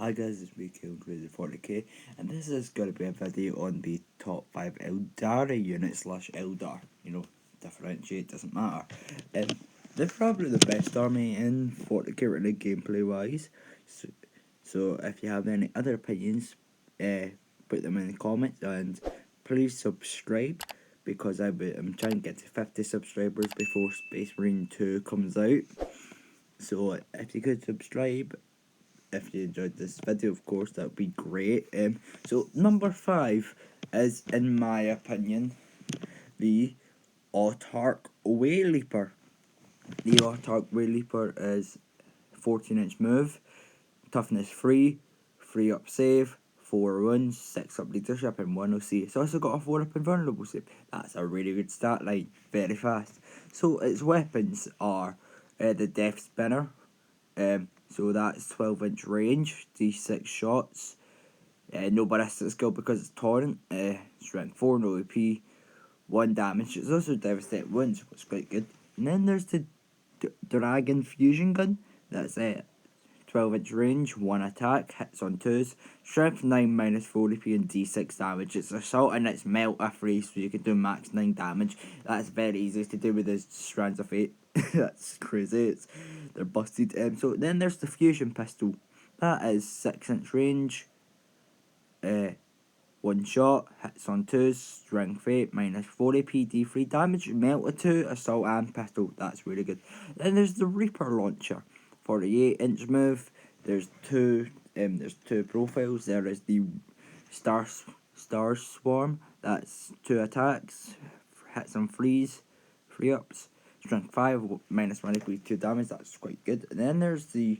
Hi guys, it's me, Crazy 40k, and this is going to be a video on the top 5 Eldar units / Eldar. Differentiate, doesn't matter. They're probably the best army in 40k really gameplay wise. So if you have any other opinions, put them in the comments, and please subscribe, because I'm trying to get to 50 subscribers before Space Marine 2 comes out. So if you could subscribe, if you enjoyed this video, of course, that would be great. So number 5 is, in my opinion, the Autarch Way Leaper. The Autarch Way Leaper is 14-inch move, toughness 3, 3 up save, 4 runs, 6 up leadership, and 1 OC. It's also got a 4 up invulnerable save. That's a really good stat line, very fast. So its weapons are the Death Spinner. So that's 12-inch range, D6 shots, no ballistic skill because it's torrent, strength 4, no AP, 1 damage. It's also devastating wounds, which is quite good. And then there's the Dragon Fusion Gun. That's 12-inch range, 1 attack, hits on 2s, strength 9 minus 4 AP and D6 damage. It's assault and it's melta free, so you can do max 9 damage. That's very easy to do with the Strands of Fate. That's crazy. They're busted. So then there's the Fusion Pistol. That is 6-inch range, 1 shot, hits on 2s, strength 8, minus 4 AP, D3 damage, melta 2, assault and pistol. That's really good. Then there's the Reaper Launcher. 48-inch move. There's two profiles. There is the Star Swarm. That's 2 attacks, hits and freeze, 3 ups, strength 5, minus 1 AP, 2 damage. That's quite good. And then there's the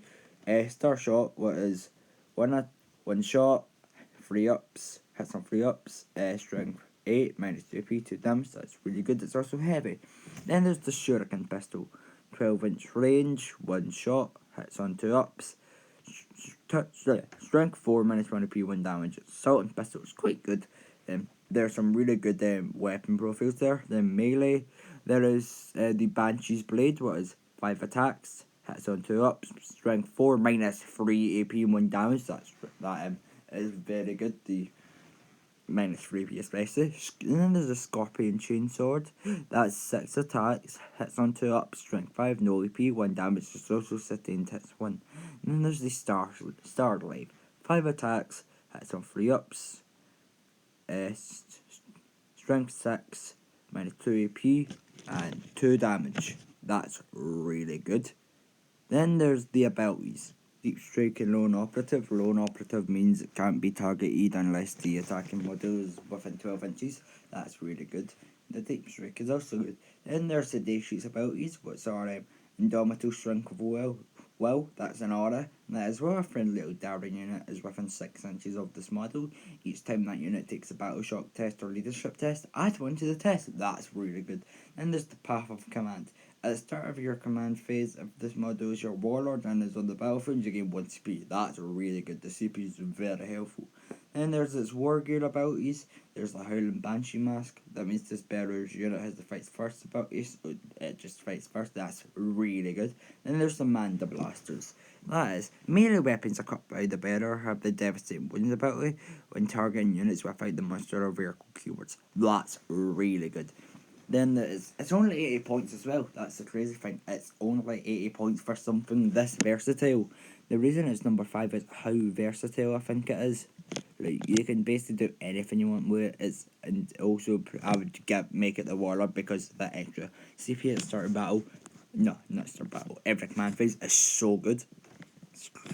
Star Shot, what is 1 shot, 3 ups, hits on 3 ups, strength 8, minus 2 AP, 2 damage. That's really good. It's also heavy. Then there's the Shuriken Pistol. 12-inch range, 1 shot, hits on 2 ups, strength 4, minus 1 AP, 1 damage. Assault and pistol is quite good. There are some really good weapon profiles there. Then melee, there is the Banshee's Blade, what is 5 attacks, hits on 2 ups, strength 4, minus 3 AP, 1 damage. That is very good. The minus 3 AP especially. And then there's a Scorpion Chainsword. That's 6 attacks, hits on 2 ups, strength 5, no AP, 1 damage, social sustained hits 1. And then there's the Starlight. 5 attacks, hits on 3 ups, strength 6, minus 2 AP, and 2 damage. That's really good. Then there's the abilities. Deep Strike and Lone Operative. Lone Operative means it can't be targeted unless the attacking model is within 12 inches. That's really good. The Deep Strike is also good. Then there's the Datasheets abilities, which are Indomitable Strength of Will. That's an aura. That is where a friendly Eldar unit is within 6 inches of this model. Each time that unit takes a battle shock test or leadership test, add 1 to the test. That's really good. Then there's the Path of Command. At the start of your command phase, if this model is your warlord and is on the battlefield, you gain 1 CP. That's really good. The CP is very helpful. Then there's its war gear abilities. There's the Howling Banshee mask. That means this bearer's unit has the fights first ability, so it just fights first. That's really good. Then there's the Manda Blasters. That is, melee weapons equipped by the bearer have the devastating wounds ability when targeting units without the monster or vehicle keywords. That's really good. Then it's only 80 points as well. That's the crazy thing. It's only 80 points for something this versatile. The reason it's number 5 is how versatile I think it is. Like, you can basically do anything you want with it. And also I would make it the warlord because that extra CP at start of battle. No, not start battle. Every command phase is so good.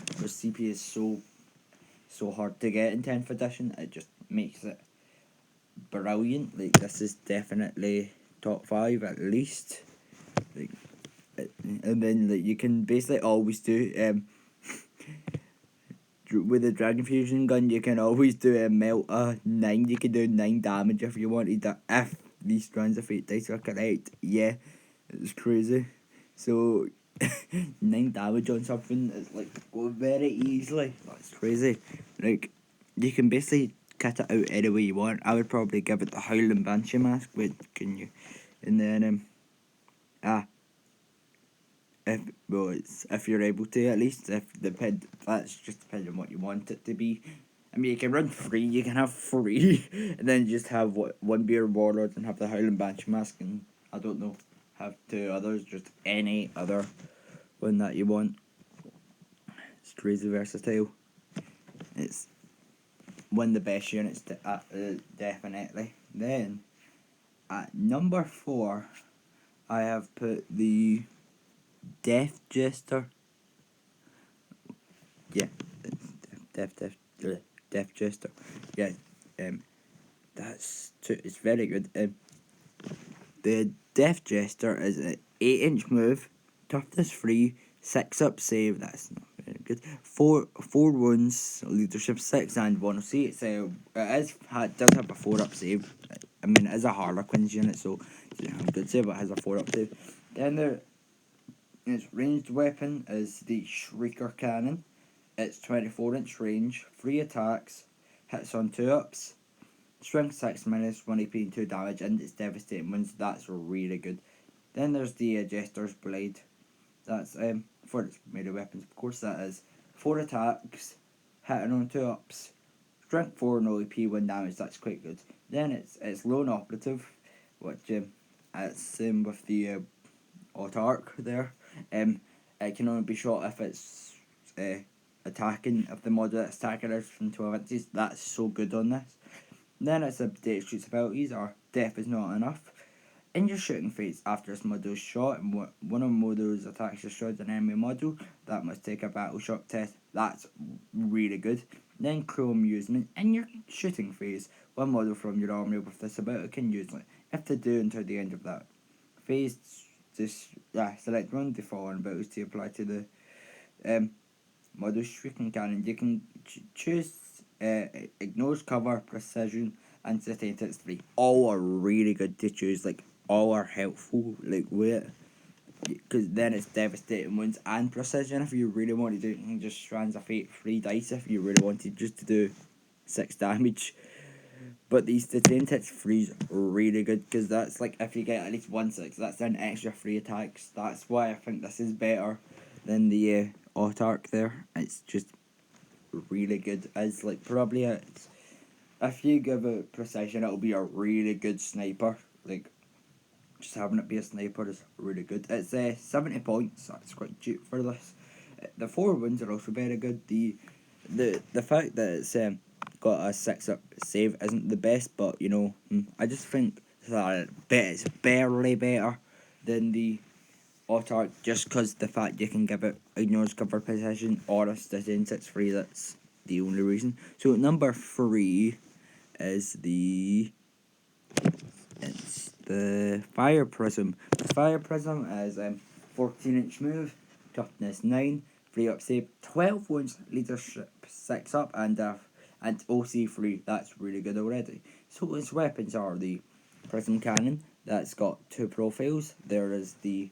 Because CP is so hard to get in 10th edition. It just makes it brilliant. Like, this is definitely top 5 at least. Like, and then you can basically always do with the Dragon Fusion Gun, you can always do a melta 9. You can do 9 damage if you wanted that, if these Strands of Fate dice are correct. Yeah, it's crazy. So 9 damage on something is like go very easily. That's crazy. Like, you can basically cut it out any way you want. I would probably give it the Howling Banshee mask. Wait, can you? And then if you're able to, at least. That's just depending on what you want it to be. I mean, you can run free. You can have free, and then just have one beer warlord and have the Howling Banshee mask, and I don't know, have two others. Just any other one that you want. It's crazy versatile. It's one of the best units definitely. Then at number 4, I have put the Death Jester. Yeah, Death Jester. Yeah, it's very good. The Death Jester is an 8-inch move, toughness 3, 6 up save. That's not very good. Four wounds, leadership 6, and 1. See, it does have a 4 up save. I mean, it is a Harlequin's unit, so it doesn't have a good save, but it has a 4 up save. Then its ranged weapon is the Shrieker Cannon. It's 24-inch range, 3 attacks, hits on 2 ups, strength 6 minus 1 AP and 2 damage, and it's devastating wounds. That's really good. Then there's the Jester's Blade. That's for its melee weapons, of course. That is 4 attacks, hitting on 2 ups, strength 4, no AP, 1 damage. That's quite good. Then it's lone operative, which it's same with the autarch there. It can only be shot if it's attacking, if the model that's attacking is from 12 inches. That's so good on this. Then its Datasheets abilities are Death is not enough. In your shooting phase, after this model is shot and one of models attacks destroys an enemy model, that must take a battle shock test. That's really good. Then cruel amusement. In your shooting phase, one model from your army with this ability can use it. If they do until the end of that phase, select one of the following abilities to apply to the model Shrieking Cannon. You can choose ignores cover, precision, and sustain hits 3. All are really good to choose. Like, all are helpful. Like, wait, because then it's devastating wounds and precision. If you really want to do it, you can just strands of fate 3 dice if you really wanted just to do 6 damage. But these sustain hits 3 is really good, because that's like if you get at least 1 6, that's an extra 3 attacks. That's why I think this is better than the autarch there. It's just really good. It's like probably if you give it precision, it'll be a really good sniper. Like, just having it be a sniper is really good. It's 70 points. That's quite cheap for this. The 4 wounds are also very good. The fact that it's got a 6 up save isn't the best, but you know, I just think that it's barely better than the autarch, just because the fact you can give it ignores cover position or a sustain 6-3. That's the only reason. So number 3 is the Fire Prism. The Fire Prism is 14-inch move, toughness 9, 3 up save, 12 wounds, leadership 6 up, and OC 3. That's really good already. So its weapons are the Prism Cannon. That's got 2 profiles. There is the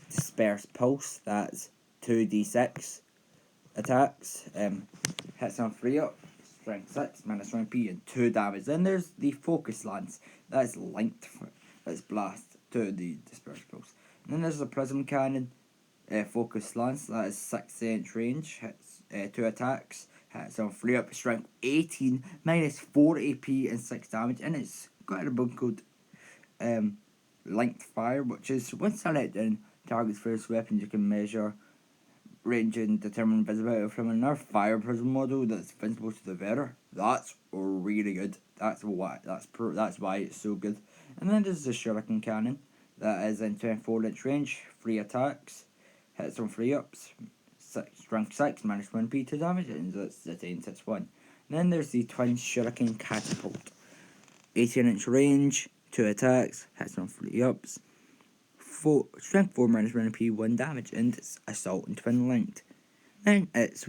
Disperse Pulse. That's 2d6 attacks. Hits on 3 up, strength 6, minus 1 P, and 2 damage. Then there's the Focus Lance. That's linked. That's blast to the Disperse Pulse. And then there's the Prism Cannon. Focus Lance. That is 6-inch range. Hits 2 attacks. Hits on 3 up, strength 18, minus 4 AP, and 6 damage. And it's got a bug code Linked Fire, which is when selecting target's first weapon, you can measure range and determine visibility from another Fire Prism model that's visible to the wearer. That's really good. That's why it's so good. And then there's the Shuriken Cannon that is in 24-inch range, 3 attacks, hits on 3 ups, strength 6, minus 1 P, 2 damage, and that's the 10-1. And then there's the Twin Shuriken Catapult, 18-inch range, 2 attacks, hits on 3 ups, strength 4, minus 1 P, 1 damage, and it's assault and twin linked. Then its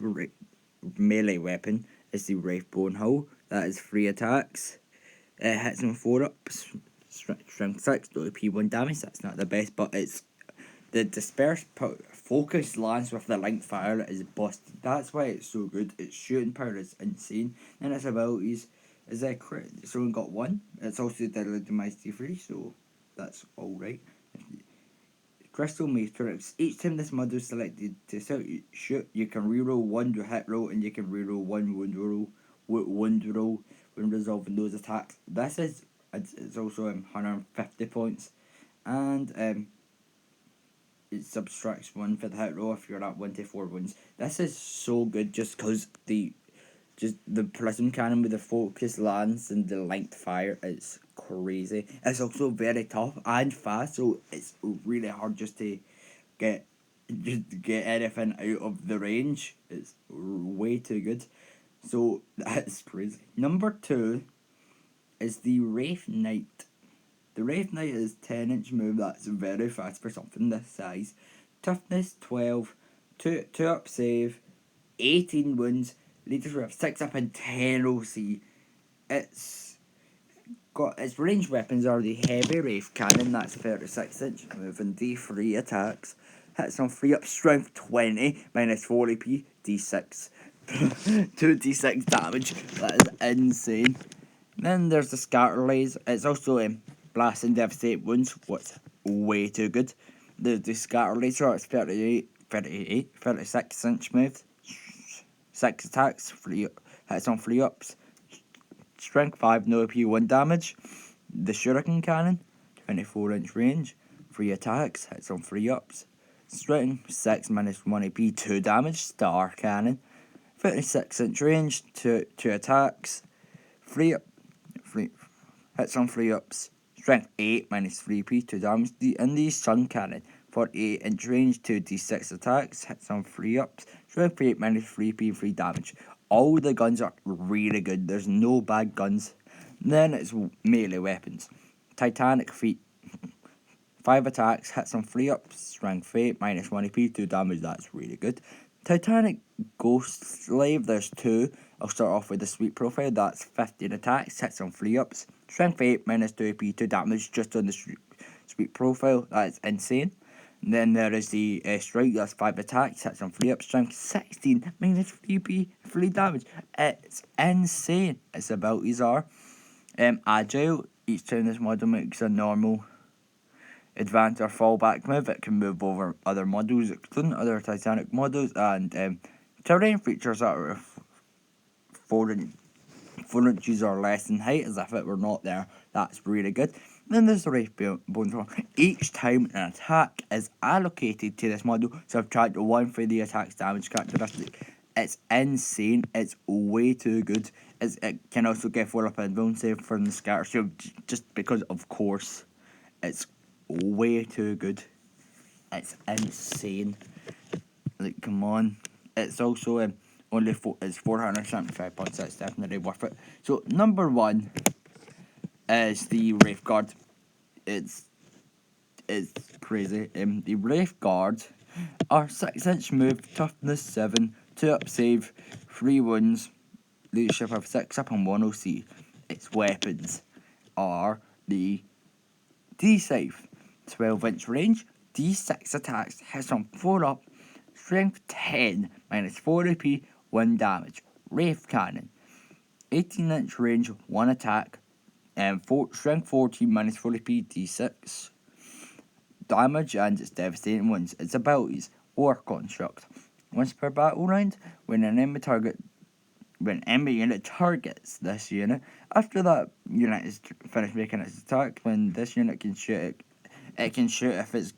melee weapon is the Wraith Bonehull. That is 3 attacks. It hits on 4 ups, strength 6, P, 1 damage. That's not the best, but it's the Dispersed Focus Lance with the Linked Fire is busted. That's why it's so good. Its shooting power is insane, and its abilities is a crit. It's only got 1. It's also deadly demise D3, so that's alright. Crystal Matrix. Each time this model is selected to shoot, you can reroll one hit roll and you can reroll one wound roll when resolving those attacks. This is it's also 150 points, and it subtracts 1 for the hit roll if you're at 1 to 4 wounds. This is so good just because the prism cannon with the focus lance and the linked fire is crazy. It's also very tough and fast, so it's really hard just to get anything out of the range. It's way too good. So that's crazy. Number 2 is the Wraith Knight. The Wraith Knight is 10-inch move that's very fast for something this size. Toughness 12, 2 up save, 18 wounds, leadership 6 up and 10 OC. Its ranged weapons are the heavy Wraith Cannon, that's 36-inch move, and D3 attacks. Hits on 3 up, strength 20, minus 4 AP, D6. 2d6 damage. That is insane. Then there's the Scatter Lays. It's also blast and devastate wounds, what's way too good. There's the Scatter Laser. It's 36-inch move. 6 attacks, 3 hits on 3 ups. Strength 5, no AP, 1 damage. The Shuriken Cannon, 24-inch range, 3 attacks, hits on 3 ups. Strength 6, minus 1 AP, 2 damage. Star Cannon, 36-inch range, 2 attacks, 3 hits on 3 ups. Strength 8, minus 3 AP, 2 damage. And the Sun Cannon, 48-inch range, 2d6 attacks, hits on 3 ups. Strength 8, minus 3 AP, 3 damage. All the guns are really good. There's no bad guns. Then it's melee weapons. Titanic Feet, 5 attacks, hits on 3 ups. Strength 8, minus 1 AP, 2 damage. That's really good. Titanic Ghost Slave, there's 2. I'll start off with the sweet profile. That's 15 attacks, hits on 3 ups. Strength 8, minus 2 AP, 2 damage just on the sweet profile. That's insane. And then there is the Strike, that's 5 attacks, hits on 3 ups. Strength 16, minus 3 AP, 3 damage. It's insane. Its abilities are Agile. Each time this model makes a normal advance or fallback move, it can move over other models, including other Titanic models, and terrain features that are 4 inches or less in height, as if it were not there. That's really good. Then there's the Wraith Bone. Each time an attack is allocated to this model, subtract 1 for the attack's damage characteristic. It's insane. It's way too good. It can also get 4 up and bone save from the scatter shield, just because, of course, it's way too good. It's insane. Like, come on. It's also it's 475 points. That's definitely worth it. So number 1 is the Wraith Guard. It's crazy. The Wraith Guard are 6-inch move, toughness 7, 2 up save, 3 wounds, leadership of 6 up and 1 OC. Its weapons are the D-Scythe, 12-inch range, D6 attacks, hits on 4 up, strength 10, minus 4 AP, 1 damage. Wraith Cannon, 18-inch range, 1 attack, strength 14, minus 4 AP, D6 damage, and its devastating wounds. Its abilities: War Construct. Once per battle round, when an enemy unit targets this unit, after that unit is finished making its attack, when this unit can shoot it can shoot if it's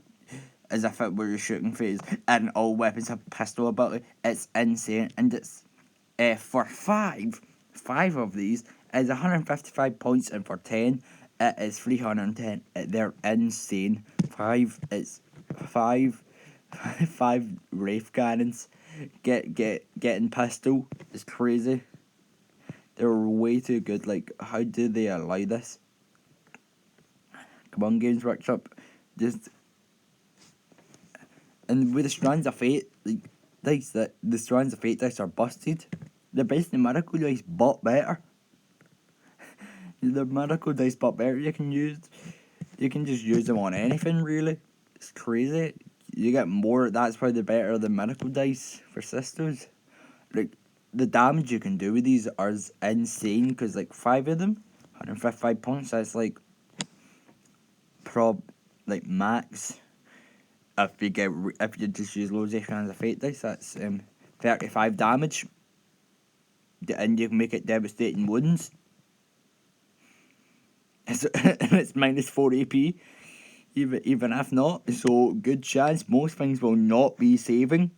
as if it were a shooting phase, and all weapons have pistol ability. It's insane, and it's for 5 of these is 155 points, and for 10 it is 310. They're insane. 5 Wraith Cannons getting pistol is crazy. They're way too good. Like, how do they allow this? Come on, Games Workshop. And with the Strands of Fate, like, the Strands of Fate dice are busted. They're basically Miracle Dice, but better. They're Miracle Dice, but better. You can just use them on anything, really. It's crazy. You get more. That's why they're better than Miracle Dice for Sisters. Like, the damage you can do with these are insane, because, like, 5 of them, 155 points, that's, like, max if you just use loads of Hands of Fate dice, that's 35 damage, and you can make it devastating wounds. It's minus 4 AP, even if not. So good chance most things will not be saving.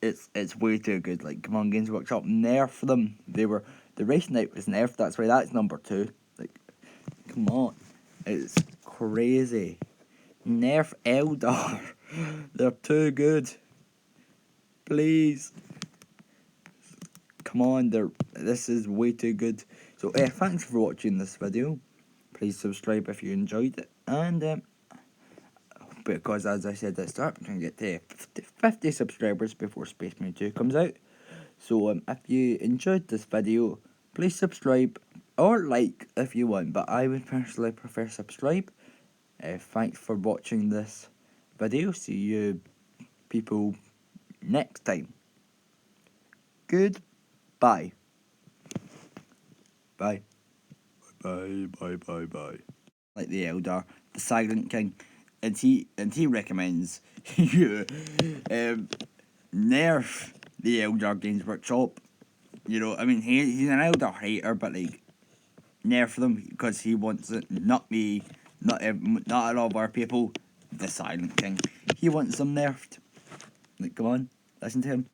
It's way too good. Like, come on, Games Workshop, nerf them. The Wraith Knight was nerfed. That's why that's number 2. Like, come on, it's crazy. Nerf Eldar. They're too good. Please. Come on, this is way too good. So thanks for watching this video. Please subscribe if you enjoyed it. And because as I said at the start, we're trying to get to 50 subscribers before Space Marine 2 comes out. So if you enjoyed this video, please subscribe or like if you want, but I would personally prefer subscribe. Thanks for watching this video. See you people next time. Goodbye. Bye. Bye. Like the Eldar, the Silent King, and he recommends you nerf the Eldar Games Workshop. You know, I mean, he's an Eldar hater, but like, nerf them because he wants it. Not me, not a lot of our people. The Silent King, he wants them nerfed. Like, come on, listen to him.